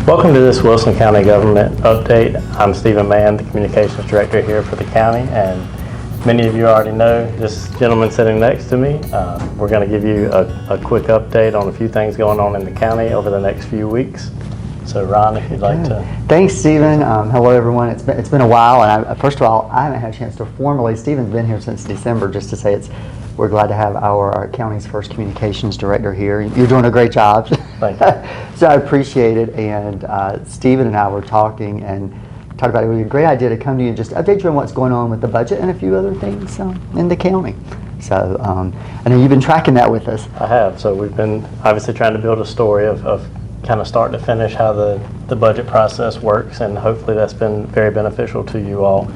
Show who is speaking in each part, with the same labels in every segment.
Speaker 1: Welcome to this Wilson County Government Update. I'm Stephen Mann, the Communications Director here for the county, and many of you already know this gentleman sitting next to me. We're going to give you a quick update on a few things going on in the county over the next few weeks. So Ron, if you'd like to.
Speaker 2: Thanks, Stephen. Hello, everyone. It's been a while, and first of all, I haven't had a chance to formally. Stephen's been here since December, just to say we're glad to have our county's first communications director here. You're doing a great job.
Speaker 1: Thank you.
Speaker 2: So I appreciate it. And Stephen and I were talking and talked about it. It would be a great idea to come to you and just update you on what's going on with the budget and a few other things in the county. So I know you've been tracking that with us.
Speaker 1: I have. So we've been obviously trying to build a story of kind of start to finish how the budget process works, and hopefully that's been very beneficial to you all.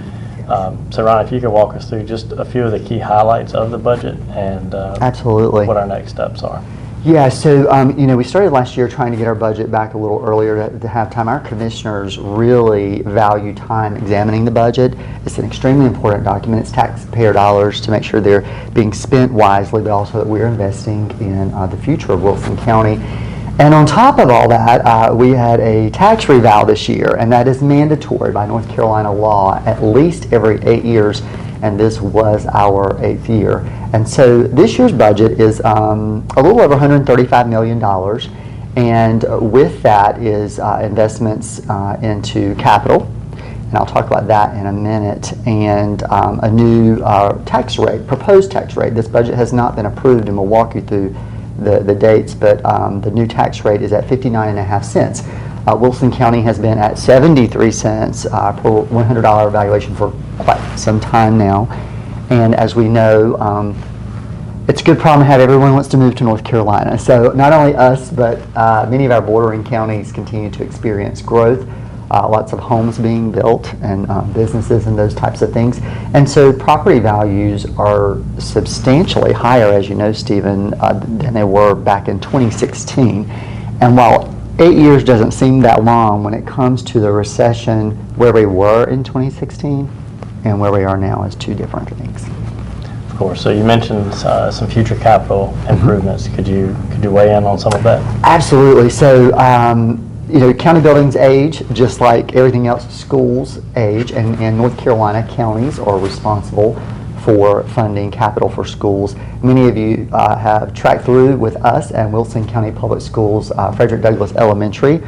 Speaker 1: So Ron, if you could walk us through just a few of the key highlights of the budget and
Speaker 2: Absolutely.
Speaker 1: What our next steps are.
Speaker 2: Yeah, so we started last year trying to get our budget back a little earlier to have time. Our commissioners really value time examining the budget. It's an extremely important document. It's taxpayer dollars to make sure they're being spent wisely, but also that we're investing in the future of Wilson County. And on top of all that, we had a tax reval this year, and that is mandatory by North Carolina law at least every 8 years, and this was our 8th year. And so this year's budget is a little over $135 million, and with that is investments into capital, and I'll talk about that in a minute, and a new tax rate, proposed tax rate. This budget has not been approved, and we'll walk you through the dates, but the new tax rate is at 59.5 cents. Wilson County has been at 73 cents per $100 valuation for quite some time now, and as we know, it's a good problem to have. Everyone wants to move to North Carolina, so not only us, but many of our bordering counties continue to experience growth. Lots of homes being built and businesses and those types of things. And so property values are substantially higher, as you know, Stephen, than they were back in 2016. And while 8 years doesn't seem that long, when it comes to the recession, where we were in 2016 and where we are now is two different things.
Speaker 1: Of course. So you mentioned some future capital improvements. Could you weigh in on some of that?
Speaker 2: Absolutely. So county buildings age just like everything else. Schools age, and in North Carolina, counties are responsible for funding capital for schools. Many of you have tracked through with us and Wilson County Public Schools, Frederick Douglass Elementary,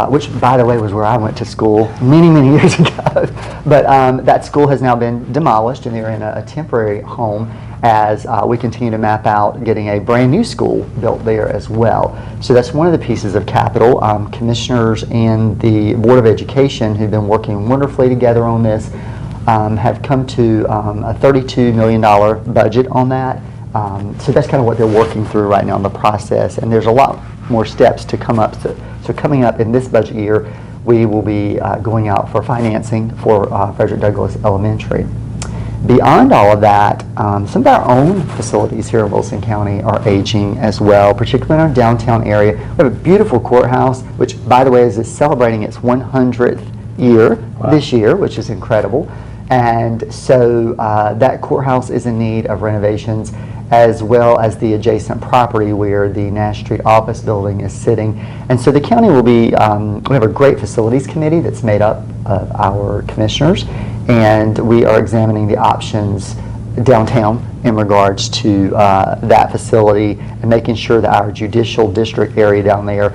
Speaker 2: which, by the way, was where I went to school many, many years ago. But that school has now been demolished, and they're in a temporary home as we continue to map out getting a brand new school built there as well. So that's one of the pieces of capital. Commissioners and the Board of Education, who've been working wonderfully together on this, have come to a $32 million budget on that. So that's kind of what they're working through right now in the process, and there's a lot more steps to come up. So coming up in this budget year, we will be going out for financing for Frederick Douglass Elementary. Beyond all of that, some of our own facilities here in Wilson County are aging as well, particularly in our downtown area. We have a beautiful courthouse, which, by the way, is celebrating its 100th year this year, which is incredible. And so that courthouse is in need of renovations, as well as the adjacent property where the Nash Street office building is sitting. And so the county will be, we have a great facilities committee that's made up of our commissioners, and we are examining the options downtown in regards to that facility and making sure that our judicial district area down there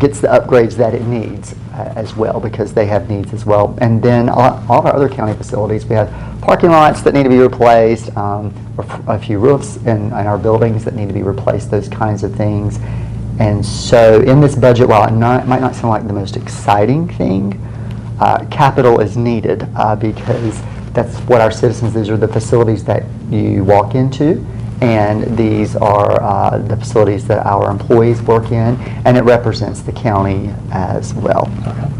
Speaker 2: gets the upgrades that it needs as well, because they have needs as well. And then all of our other county facilities, we have parking lots that need to be replaced, a few roofs in our buildings that need to be replaced, those kinds of things. And so in this budget, while it might not sound like the most exciting thing, capital is needed because that's what our citizens, these are the facilities that you walk into, and these are the facilities that our employees work in, and it represents the county as well.
Speaker 1: Okay.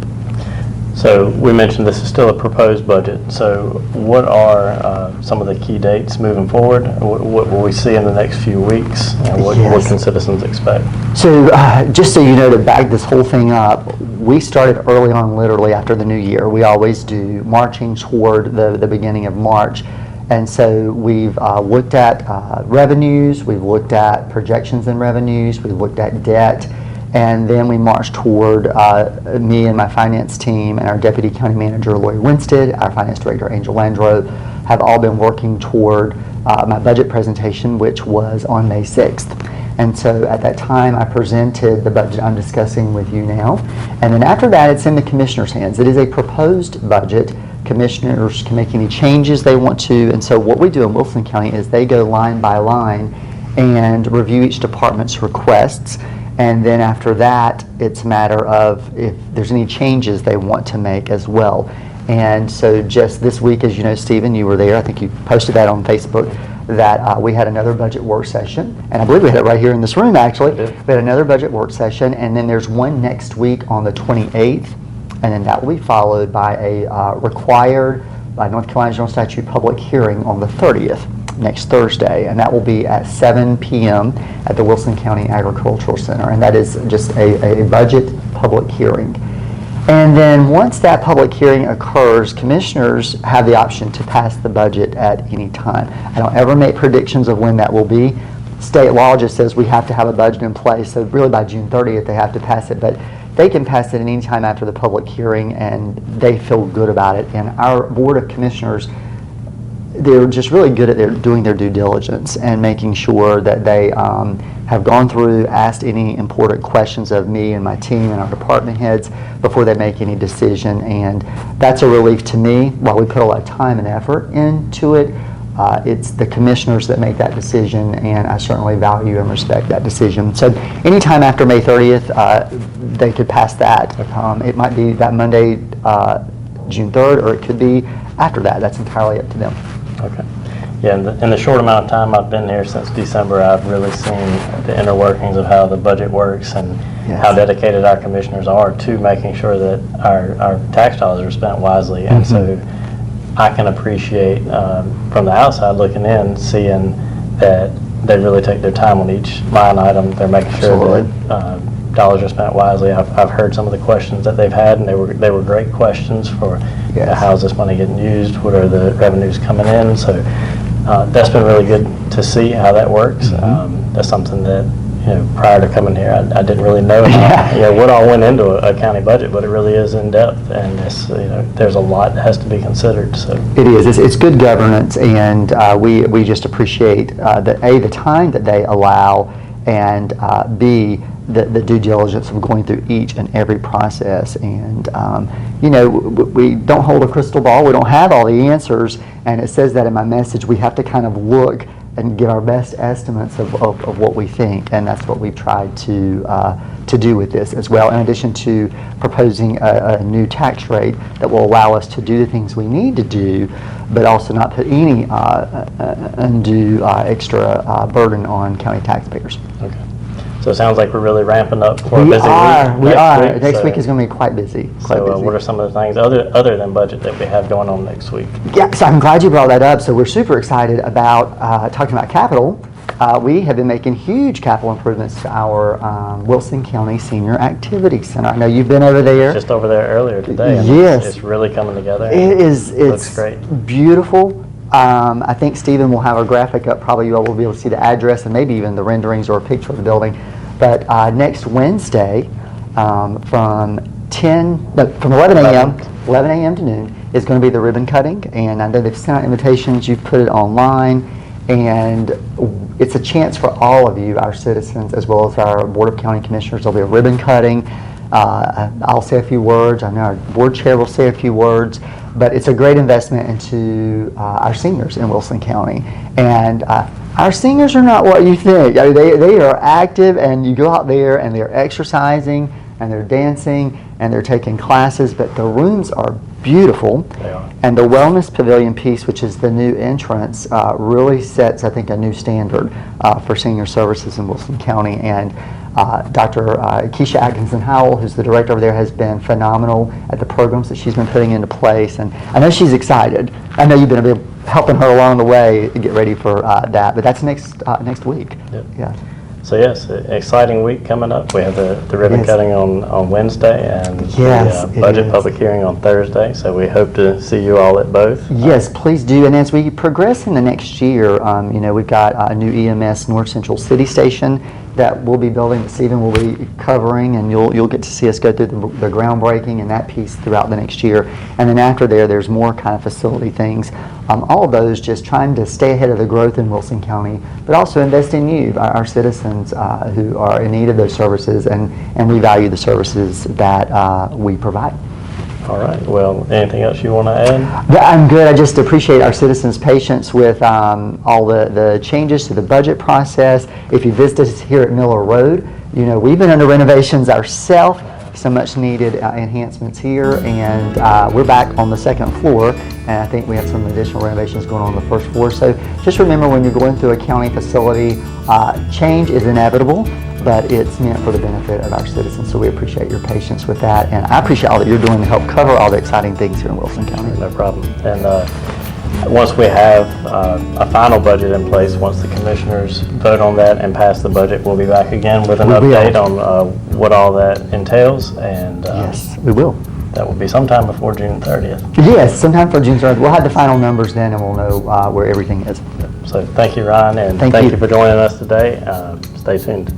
Speaker 1: So we mentioned this is still a proposed budget. So what are some of the key dates moving forward? What will we see in the next few weeks? And what can citizens expect?
Speaker 2: So just so you know, to bag this whole thing up, we started early on, literally after the new year. We always do, marching toward the beginning of March. And so we've looked at revenues, we've looked at projections in revenues, we've looked at debt, And then we marched toward, me and my finance team and our Deputy County Manager, Lori Winstead, our Finance Director, Angel Landreau, have all been working toward my budget presentation, which was on May 6th. And so at that time, I presented the budget I'm discussing with you now. And then after that, it's in the commissioners' hands. It is a proposed budget. Commissioners can make any changes they want to. And so what we do in Wilson County is they go line by line and review each department's requests. And then after that, it's a matter of if there's any changes they want to make as well. And so just this week, as you know, Stephen, you were there. I think you posted that on Facebook, that we had another budget work session. And I believe we had it right here in this room, actually. We had another budget work session. And then there's one next week on the 28th. And then that will be followed by a required by North Carolina General Statute public hearing on the 30th. Next Thursday, and that will be at 7 p.m. at the Wilson County Agricultural Center, and that is just a budget public hearing. And then once that public hearing occurs, commissioners have the option to pass the budget at any time. I don't ever make predictions of when that will be. State law just says we have to have a budget in place, so really by June 30th they have to pass it, but they can pass it at any time after the public hearing, and they feel good about it. And our Board of Commissioners, they're just really good at doing their due diligence and making sure that they have gone through, asked any important questions of me and my team and our department heads before they make any decision. And that's a relief to me. While we put a lot of time and effort into it, it's the commissioners that make that decision, and I certainly value and respect that decision. So anytime after May 30th, they could pass that. It might be that Monday, June 3rd, or it could be after that. That's entirely up to them.
Speaker 1: Okay. Yeah, in the short amount of time I've been here since December, I've really seen the inner workings of how the budget works and how dedicated our commissioners are to making sure that our tax dollars are spent wisely. And so I can appreciate from the outside looking in, seeing that they really take their time on each line item. They're making sure that dollars are spent wisely. I've heard some of the questions that they've had, and they were great questions for how's this money getting used, what are the revenues coming in. So that's been really good to see how that works. That's something that, prior to coming here, I didn't really know what all went into a county budget, but it really is in depth, and it's, there's a lot that has to be considered. So
Speaker 2: it is. It's good governance, and we just appreciate the time that they allow, and B, the due diligence of going through each and every process. And we don't hold a crystal ball. We don't have all the answers, and it says that in my message. We have to kind of look and give our best estimates of what we think, and that's what we've tried to do with this as well, in addition to proposing a new tax rate that will allow us to do the things we need to do, but also not put any undue extra burden on county taxpayers.
Speaker 1: Okay. So it sounds like we're really ramping up for a busy week.
Speaker 2: We are. Next week is going to be quite busy.
Speaker 1: So what are some of the things other than budget that we have going on next week?
Speaker 2: Yeah, so I'm glad you brought that up. So we're super excited about talking about capital. We have been making huge capital improvements to our Wilson County Senior Activity Center. I know you've been over there.
Speaker 1: Just over there earlier today. And
Speaker 2: yes.
Speaker 1: It's really coming together.
Speaker 2: It is.
Speaker 1: Looks great.
Speaker 2: Beautiful. I think Stephen will have a graphic up. Probably you all will be able to see the address and maybe even the renderings or a picture of the building. But next Wednesday, from 11 a.m. to noon is going to be the ribbon cutting, and I know they've sent out invitations. You've put it online, and it's a chance for all of you, our citizens, as well as our Board of County Commissioners. There'll be a ribbon cutting. I'll say a few words. I know our board chair will say a few words, but it's a great investment into our seniors in Wilson County. And our seniors are not what you think. I mean, they are active, and you go out there and they're exercising and they're dancing and they're taking classes, but the rooms are beautiful.
Speaker 1: They are.
Speaker 2: And the Wellness Pavilion piece, which is the new entrance, really sets, I think, a new standard for senior services in Wilson County. And Dr. Keisha Atkinson-Howell, who's the director over there, has been phenomenal at the programs that she's been putting into place. And I know she's excited. I know you've been a bit helping her along the way to get ready for that, but that's next week.
Speaker 1: Yep.
Speaker 2: Yeah.
Speaker 1: So yes, exciting week coming up. We have the ribbon cutting on Wednesday, and the budget public hearing on Thursday. So we hope to see you all at both.
Speaker 2: Yes, please do. And as we progress in the next year, we've got a new EMS North Central City Station that we'll be building, that Stephen will be covering, and you'll get to see us go through the groundbreaking and that piece throughout the next year. And then after there's more kind of facility things. All of those just trying to stay ahead of the growth in Wilson County, but also invest in you, our citizens who are in need of those services, and we value the services that we provide.
Speaker 1: All right. Well, anything else you want to add?
Speaker 2: I'm good. I just appreciate our citizens' patience with all the changes to the budget process. If you visit us here at Miller Road, you know, we've been under renovations ourselves, some much needed enhancements here, and we're back on the second floor, and I think we have some additional renovations going on the first floor. So just remember, when you're going through a county facility, change is inevitable, but it's meant for the benefit of our citizens, so we appreciate your patience with that, and I appreciate all that you're doing to help cover all the exciting things here in Wilson County.
Speaker 1: No problem. And once we have a final budget in place, once the commissioners vote on that and pass the budget, we'll be back again with an update on what all that entails, and
Speaker 2: yes, we will.
Speaker 1: That will be sometime before June 30th.
Speaker 2: Yes, sometime for June 30th. We'll have the final numbers then, and we'll know where everything is.
Speaker 1: So thank you, Ryan, and thank you for joining us today. Stay tuned.